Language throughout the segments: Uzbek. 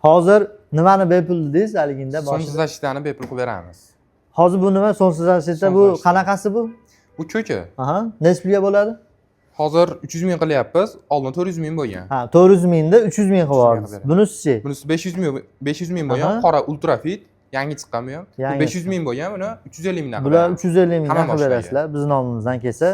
Hozir nimani bepul dedingiz haligida boshida? Sonsiz zachtani bepul qilib beramiz. Hozir bu nima sonsiz zachtda bu qanaqasi bu? Bu cho'ki. Aha, necha pulga bo'ladi? Hozir 300 ming qilyapmiz, oldin 400 ming bo'lgan. Ha, 400 mingda 300 ming qilib yubordik. Bunisi-chi? Bunisi 500 ming bo'lgan, qora ultrafit, yangi chiqqan bu ham. 500 ming bo'lgan, buni 350 mingdan bular 350 mingdan qilib berasizlar, biz nomimizdan kelsa.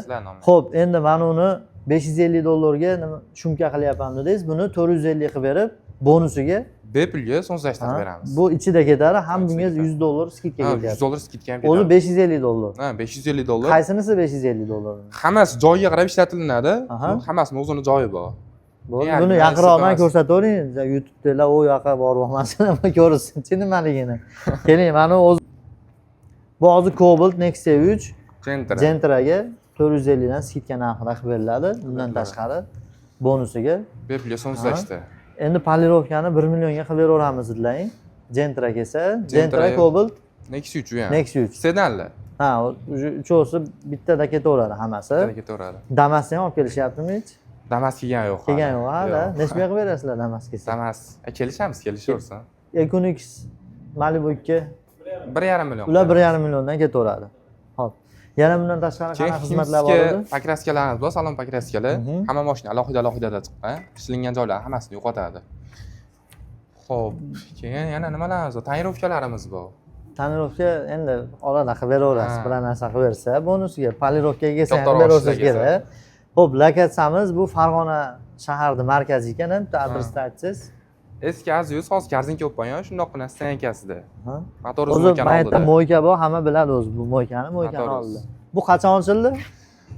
Xo'p, endi mana uni 550 dollarga nima shumka qilyapman dedingiz, buni 450 qilib berib, bonusiga bepulga sonsiz zachtda qilib beramiz. Bu ichida ketadi, hammangiz 100 dollar skidka ketyapti. 100 dollar skidka ham ketadi. O'zi 550 dollar. Ha, 550 dollar. Qaysinisi 550 dollar? Hammasi joyiga qarab ishlatilinadi. Hammasini o'zining joyi bor. Buni yaqinroqdan ko'rsatavering, YouTube'dalar u yoqqa borib olmasin, nima ko'rsinchi nimaligini. Keling, mana o'zi bu hozir Cobalt Nexia 3 Gentra'ga 450 dan skidka narxida qilib beriladi. Bundan tashqari bonusiga bepulga sonsiz zachtda. Endi polirovkani 1 millionga qilib beraveramiz dedilaring. Gentra kelsa, Gentra Cobalt Nexia 3 ham. Nexia 3 sedanli. Ha, uchovsi bittada ketaveradi hammasi. Bittada ketaveradi. Damas'ni ham olib kelishyaptimi hech? Damas kelgan yo'q. Kelgan yo'q, ha. Nechga qilib berasizlar Damas kelsa? Damas kelishamiz, kelishaversin. Equinox Malibu 2 1,5 million. Ular 1,5 milliondan ketaveradi. Xo'p. Yana bundan tashqari qanaqa xizmatlar bor edi? Pokraskalarimiz bor, salon pokraskalar. Hamma mashina alohida chiqqan. Ishlangan joylar hammasini yo'qotadi. Xo'p, keyin yana nimalarimiz bor? Tonirovkalarimiz bor. Tonirovka endi orada qilib beraverasiz, bir narsa qilib bersa, bonusiga polirovkaga kelsa ham beraversangiz kerak. Xo'p, lokatsiyamiz bu Farg'ona shaharda markazi ekan, ham adres aytsangiz. Eski Aziz, hozir Karzinka o'pgan, shundoqqina stankasida. Motor o'zi mayda moyka bor, hamma biladi o'zi bu moykani oldida. Bu qachon ochildi?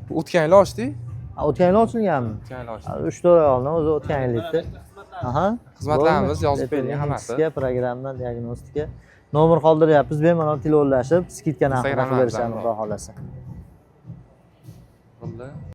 Bu o'tgan yil ochdik. O'tgan yil ochilganmi? O'tgan yil ochdik. 3-4 oy oldin o'zi o'tgan yillikda. Aha. Xizmatlarimiz yozib berilgan hammasi. Programma, diagnostika. Nomer qoldiryapmiz, bemalol telefonlashib, skidka narxini qilib berishamiz, xudo xolasa.